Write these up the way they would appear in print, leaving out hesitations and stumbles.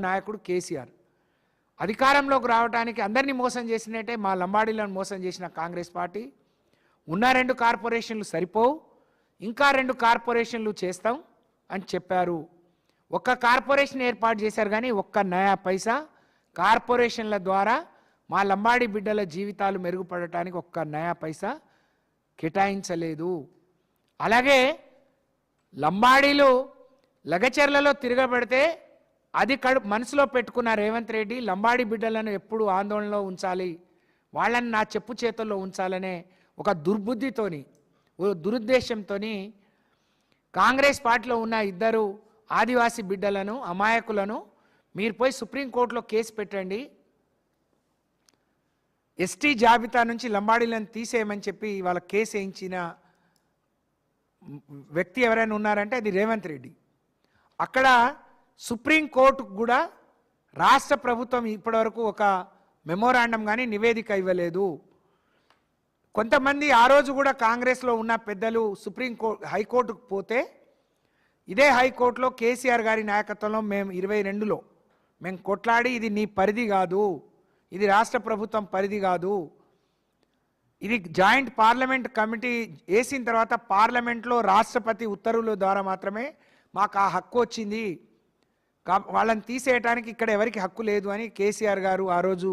నాయకుడు కేసీఆర్. అధికారంలోకి రావడానికి అందరినీ మోసం చేసినట్టే మా లంబాడీలను మోసం చేసిన కాంగ్రెస్ పార్టీ ఉన్న 2 కార్పొరేషన్లు సరిపోవు, ఇంకా 2 కార్పొరేషన్లు చేస్తాం అని చెప్పారు. ఒక్క కార్పొరేషన్ ఏర్పాటు చేశారు కానీ ఒక్క నయా పైసా కార్పొరేషన్ల ద్వారా మా లంబాడీ బిడ్డల జీవితాలు మెరుగుపడటానికి ఒక్క నయా పైసా కేటాయించలేదు. అలాగే లంబాడీలు లగచర్లలో తిరగబడితే అది మనసులో పెట్టుకున్న రేవంత్ రెడ్డి లంబాడీ బిడ్డలను ఎప్పుడు ఆందోళనలో ఉంచాలి, వాళ్ళని నా చెప్పు చేతుల్లో ఉంచాలనే ఒక దుర్బుద్ధితోని, దురుద్దేశంతోని కాంగ్రెస్ పార్టీలో ఉన్న 2 ఆదివాసీ బిడ్డలను, అమాయకులను మీరు పోయి సుప్రీంకోర్టులో కేసు పెట్టండి, ఎస్టీ జాబితా నుంచి లంబాడీలను తీసేయమని చెప్పి వాళ్ళ కేసు వేయించిన వ్యక్తి ఎవరైనా ఉన్నారంటే అది రేవంత్ రెడ్డి. అక్కడ సుప్రీంకోర్టుకు కూడా రాష్ట్ర ప్రభుత్వం ఇప్పటివరకు ఒక మెమోరాండం కానీ నివేదిక ఇవ్వలేదు. కొంతమంది ఆ రోజు కూడా కాంగ్రెస్లో ఉన్న పెద్దలు హైకోర్టుకు పోతే ఇదే హైకోర్టులో కేసీఆర్ గారి నాయకత్వంలో మేము 22లో మేము కొట్లాడి ఇది నీ పరిధి కాదు, ఇది రాష్ట్ర ప్రభుత్వం పరిధి కాదు, ఇది జాయింట్ పార్లమెంట్ కమిటీ వేసిన తర్వాత పార్లమెంట్లో రాష్ట్రపతి ఉత్తర్వుల ద్వారా మాత్రమే మాకు ఆ హక్కు వచ్చింది, వాళ్ళని తీసేయడానికి ఇక్కడ ఎవరికి హక్కు లేదు అని కేసీఆర్ గారు ఆ రోజు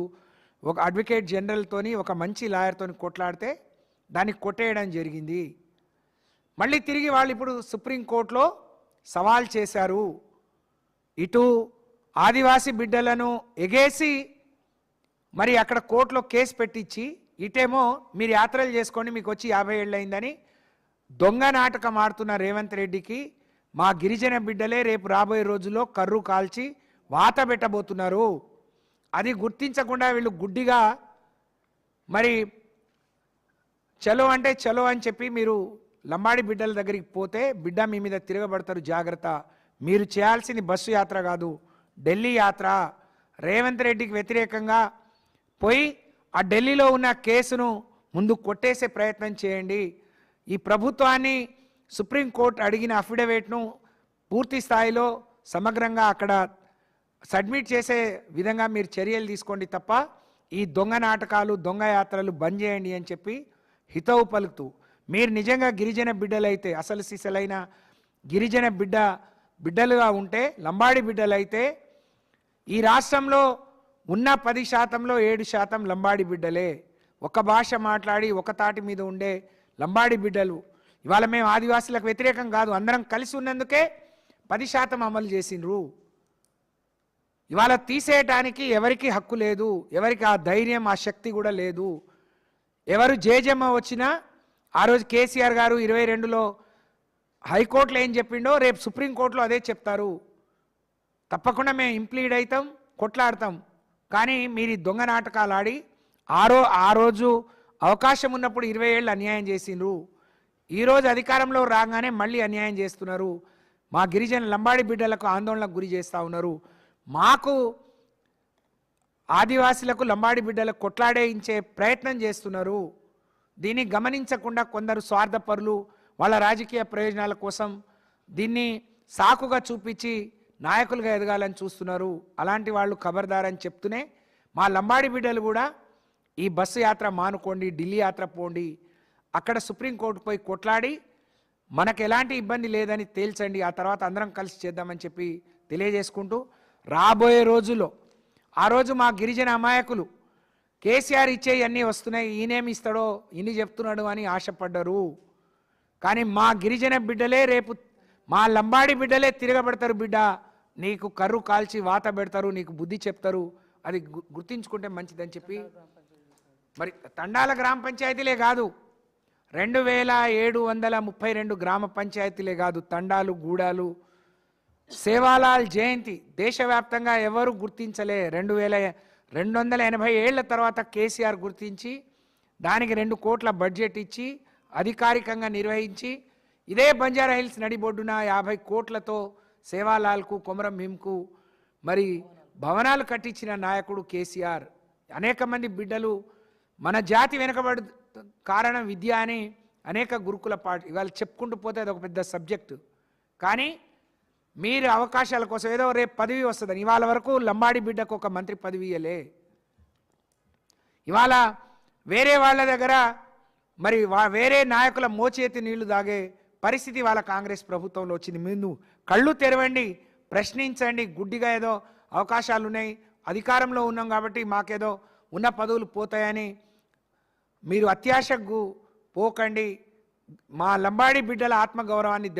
ఒక అడ్వకేట్ జనరల్తోని ఒక మంచి లాయర్తోని కొట్లాడితే దాన్ని కొట్టేయడం జరిగింది. మళ్ళీ తిరిగి వాళ్ళు ఇప్పుడు సుప్రీంకోర్టులో సవాల్ చేశారు. ఇటు ఆదివాసీ బిడ్డలను ఎగేసి మరి అక్కడ కోర్టులో కేసు పెట్టించి, ఇటేమో మీరు యాత్రలు చేసుకోండి మీకు వచ్చి 50 ఏళ్ళు అయిందని దొంగ నాటకం ఆడుతున్న రేవంత్ రెడ్డికి మా గిరిజన బిడ్డలే రేపు రాబోయే రోజుల్లో కర్రు కాల్చి వాత పెట్టబోతున్నారు. అది గుర్తించకుండా వీళ్ళు గుడ్డిగా మరి చలో అంటే చలో అని చెప్పి మీరు లంబాడి బిడ్డల దగ్గరికి పోతే బిడ్డ మీ మీద తిరగబడతారు, జాగ్రత్త. మీరు చేయాల్సింది బస్సు యాత్ర కాదు, ఢిల్లీ యాత్ర. రేవంత్ రెడ్డికి వ్యతిరేకంగా పోయి ఆ ఢిల్లీలో ఉన్న కేసును ముందు కొట్టేసే ప్రయత్నం చేయండి. ఈ ప్రభుత్వాన్ని సుప్రీంకోర్టు అడిగిన అఫిడవిట్ను పూర్తి స్థాయిలో సమగ్రంగా అక్కడ సబ్మిట్ చేసే విధంగా మీరు చర్యలు తీసుకోండి తప్ప ఈ దొంగ నాటకాలు, దొంగ యాత్రలు బంద్ చేయండి అని చెప్పి హితవు పలుకుతూ, మీరు నిజంగా గిరిజన బిడ్డలైతే, అసలు సిసలైన గిరిజన బిడ్డలుగా ఉంటే, లంబాడి బిడ్డలైతే ఈ రాష్ట్రంలో ఉన్న 10%లో 7% లంబాడి బిడ్డలే. ఒక భాష మాట్లాడి ఒక తాటి మీద ఉండే లంబాడి బిడ్డలు. ఇవాళ మేము ఆదివాసులకు వ్యతిరేకం కాదు, అందరం కలిసి ఉన్నందుకే 10% అమలు చేసిండ్రు. ఇవాళ తీసేయటానికి ఎవరికి హక్కు లేదు, ఎవరికి ఆ ధైర్యం, ఆ శక్తి కూడా లేదు. ఎవరు జేజమ్మ వచ్చినా ఆ రోజు కేసీఆర్ గారు 22లో హైకోర్టులో ఏం చెప్పిండో రేపు సుప్రీంకోర్టులో అదే చెప్తారు. తప్పకుండా మేము ఇంప్లీడ్ అవుతాం, కొట్లాడతాం. కానీ మీరు దొంగ నాటకాలు ఆడి ఆ రోజు అవకాశం ఉన్నప్పుడు 20 ఏళ్ళు అన్యాయం చేసిండ్రు. ఈరోజు అధికారంలో రాగానే మళ్ళీ అన్యాయం చేస్తున్నారు. మా గిరిజన లంబాడి బిడ్డలకు ఆందోళనకు గురి చేస్తూ ఉన్నారు. మాకు ఆదివాసులకు లంబాడి బిడ్డలకు కొట్లాడేయించే ప్రయత్నం చేస్తున్నారు. దీన్ని గమనించకుండా కొందరు స్వార్థపరులు వాళ్ళ రాజకీయ ప్రయోజనాల కోసం దీన్ని సాకుగా చూపించి నాయకులుగా ఎదగాలని చూస్తున్నారు. అలాంటి వాళ్ళు ఖబర్దారని చెప్తూనే మా లంబాడి బిడ్డలు కూడా ఈ బస్సు యాత్ర మానుకోండి, ఢిల్లీ యాత్ర పోండి, అక్కడ సుప్రీంకోర్టు పోయి కొట్లాడి మనకు ఎలాంటి ఇబ్బంది లేదని తేల్చండి, ఆ తర్వాత అందరం కలిసి చేద్దామని చెప్పి తెలియజేసుకుంటూ, రాబోయే రోజుల్లో ఆ రోజు మా గిరిజన అమాయకులు కేసీఆర్ ఇచ్చే అన్నీ వస్తున్నాయి, ఈయనేమి ఇస్తాడో ఇన్ని చెప్తున్నాడు అని ఆశపడ్డరు. కానీ మా గిరిజన బిడ్డలే రేపు మా లంబాడి బిడ్డలే తిరగబడతారు. బిడ్డ నీకు కర్రు కాల్చి వాత పెడతారు, నీకు బుద్ధి చెప్తారు. అది గుర్తించుకుంటే మంచిదని చెప్పి, మరి తండాల గ్రామ పంచాయతీలే కాదు, 2732 గ్రామ పంచాయతీలే కాదు, తండాలు, గూడాలు, సేవాలాల్ జయంతి దేశవ్యాప్తంగా ఎవరు గుర్తించలే. 2280 ఏళ్ల తర్వాత కేసీఆర్ గుర్తించి దానికి 2 కోట్ల బడ్జెట్ ఇచ్చి అధికారికంగా నిర్వహించి ఇదే బంజారా హిల్స్ నడిబొడ్డున 50 కోట్లతో సేవాలాల్కు, కొమరం భీమ్కు మరి భవనాలు కట్టించిన నాయకుడు కేసీఆర్. అనేక మంది బిడ్డలు మన జాతి వెనుకబడి కారణం విద్య అని అనేక గురుకుల పాఠ ఇవాళ చెప్పుకుంటూ పోతే అది ఒక పెద్ద సబ్జెక్టు. కానీ మీరు అవకాశాల కోసం ఏదో రేపు పదవి వస్తుందని ఇవాళ వరకు లంబాడి బిడ్డకు ఒక మంత్రి పదవి ఇయ్యలే. ఇవాళ వేరే వాళ్ళ దగ్గర మరి వేరే నాయకుల మోచేతి నీళ్లు తాగే పరిస్థితి వాళ్ళ కాంగ్రెస్ ప్రభుత్వంలో వచ్చింది. ముందు కళ్ళు తెరవండి, ప్రశ్నించండి. గుడ్డిగా ఏదో అవకాశాలు ఉన్నాయి, అధికారంలో ఉన్నాం కాబట్టి మాకేదో ఉన్న పదవులు పోతాయని మీరు అత్యాశకు పోకండి. మా లంబాడి బిడ్డల ఆత్మగౌరవాన్ని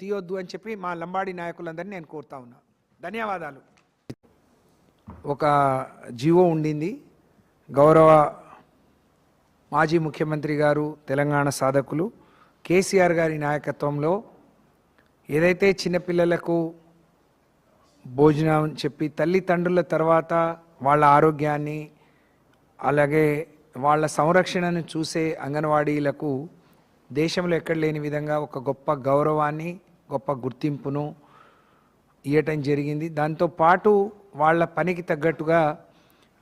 తీయొద్దు అని చెప్పి మా లంబాడి నాయకులందరినీ నేను కోరుతా ఉన్నా. ధన్యవాదాలు. ఒక జీవో ఉండింది, గౌరవ మాజీ ముఖ్యమంత్రి గారు తెలంగాణ సాధకులు కేసీఆర్ గారి నాయకత్వంలో ఏదైతే చిన్నపిల్లలకు భోజనం చెప్పి తల్లిదండ్రుల తర్వాత వాళ్ళ ఆరోగ్యాన్ని అలాగే వాళ్ళ సంరక్షణను చూసే అంగన్వాడీలకు దేశంలో ఎక్కడ లేని విధంగా ఒక గొప్ప గౌరవాన్ని గొప్ప గుర్తింపును ఇవ్వటం జరిగింది. దాంతోపాటు వాళ్ళ పనికి తగ్గట్టుగా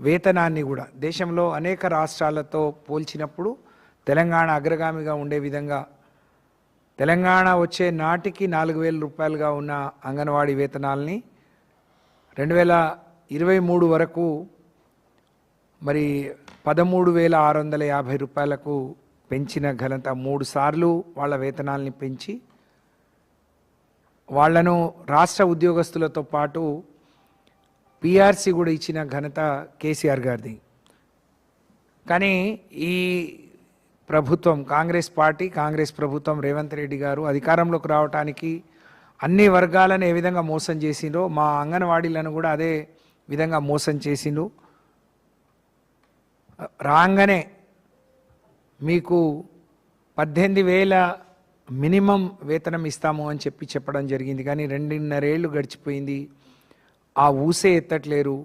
వేతనాన్ని కూడా దేశంలో అనేక రాష్ట్రాలతో పోల్చినప్పుడు తెలంగాణ అగ్రగామిగా ఉండే విధంగా తెలంగాణ వచ్చే నాటికి 4,000 రూపాయలుగా ఉన్న అంగన్వాడీ వేతనాల్ని 2023 వరకు మరి 13,650 రూపాయలకు పెంచిన ఘనత, 3 సార్లు వాళ్ళ వేతనాల్ని పెంచి వాళ్లను రాష్ట్ర ఉద్యోగస్తులతో పాటు పిఆర్సీ కూడా ఇచ్చిన ఘనత కేసీఆర్ గారిది. కానీ ఈ ప్రభుత్వం కాంగ్రెస్ పార్టీ కాంగ్రెస్ ప్రభుత్వం రేవంత్ రెడ్డి గారు అధికారంలోకి రావడానికి అన్ని వర్గాలను ఏ విధంగా మోసం చేసిండ్రో మా అంగన్వాడీలను కూడా అదే విధంగా మోసం చేసిండ్రు. రాగానే మీకు 18,000 మినిమం వేతనం ఇస్తాము అని చెప్పడం జరిగింది. కానీ 2.5 ఏళ్ళు గడిచిపోయింది, ఆ ఊసే ఎత్తట్లేరు.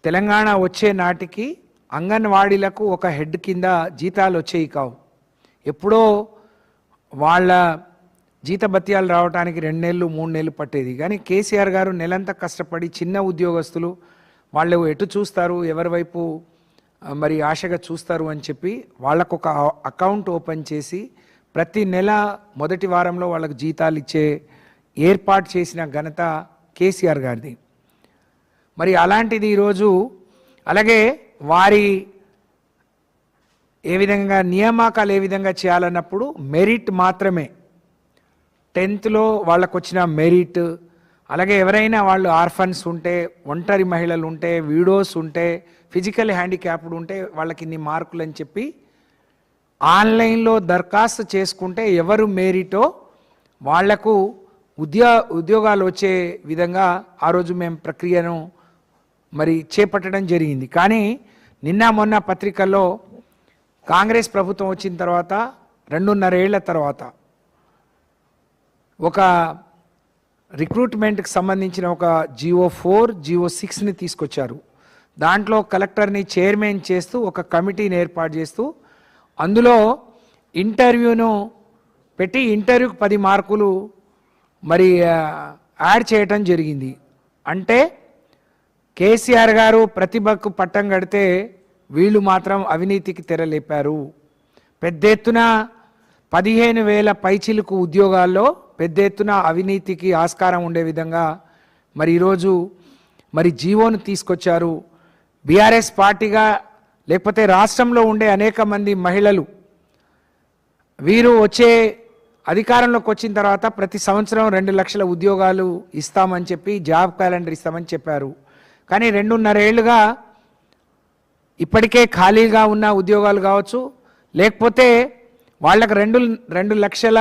తెలంగాణ వచ్చే నాటికి అంగన్వాడీలకు ఒక హెడ్ కింద జీతాలు వచ్చేవి కావు. ఎప్పుడో వాళ్ళ జీతభత్యాలు రావడానికి 2 నెలలు 3 నెలలు పట్టేది. కానీ కేసీఆర్ గారు నెలంతా కష్టపడి చిన్న ఉద్యోగస్తులు వాళ్ళు ఎటు చూస్తారు, ఎవరి వైపు మరి ఆశగా చూస్తారు అని చెప్పి వాళ్ళకు ఒక అకౌంట్ ఓపెన్ చేసి ప్రతి నెల మొదటి వారంలో వాళ్ళకు జీతాలు ఇచ్చే ఏర్పాటు చేసిన ఘనత కేసీఆర్ గారిది. మరి అలాంటిది ఈరోజు అలాగే వారి ఏ విధంగా నియామకాలు ఏ విధంగా చేయాలన్నప్పుడు మెరిట్ మాత్రమే, 10th వాళ్ళకు వచ్చిన మెరిట్, అలాగే ఎవరైనా వాళ్ళు ఆర్ఫన్స్ ఉంటే, ఒంటరి మహిళలు ఉంటే, వీడోస్ ఉంటే, ఫిజికల్ హ్యాండిక్యాప్డ్ ఉంటే వాళ్ళకి ఇన్ని మార్కులు అని చెప్పి ఆన్లైన్లో దరఖాస్తు చేసుకుంటే ఎవరు మెరిటో వాళ్లకు ఉద్యోగాలు వచ్చే విధంగా ఆ రోజు మేము ప్రక్రియను మరి చేపట్టడం జరిగింది. కానీ నిన్న మొన్న పత్రికల్లో కాంగ్రెస్ ప్రభుత్వం వచ్చిన తర్వాత 2.5 ఏళ్ల తర్వాత ఒక రిక్రూట్మెంట్కి సంబంధించిన ఒక GO4, GO6ని తీసుకొచ్చారు. దాంట్లో కలెక్టర్ని చైర్మన్ చేస్తూ ఒక కమిటీని ఏర్పాటు చేస్తూ అందులో ఇంటర్వ్యూను పెట్టి ఇంటర్వ్యూకి 10 మార్కులు మరి యాడ్ చేయటం జరిగింది. అంటే కేసీఆర్ గారు ప్రతిభకు పట్టం కడితే వీళ్ళు మాత్రం అవినీతికి తెరలేపారు. పెద్ద ఎత్తున 15,000 పైచిలుకు ఉద్యోగాల్లో పెద్ద ఎత్తున అవినీతికి ఆస్కారం ఉండే విధంగా మరి ఈరోజు మరి జీవోను తీసుకొచ్చారు. బీఆర్ఎస్ పార్టీగా లేకపోతే రాష్ట్రంలో ఉండే అనేక మంది మహిళలు వీరు వచ్చే అధికారంలోకి వచ్చిన తర్వాత ప్రతి సంవత్సరం 2 లక్షల ఉద్యోగాలు ఇస్తామని చెప్పి జాబ్ క్యాలెండర్ ఇస్తామని చెప్పారు. కానీ 2.5 ఏళ్లుగా ఇప్పటికే ఖాళీగా ఉన్న ఉద్యోగాలు కావచ్చు, లేకపోతే వాళ్ళకు 2 లక్షల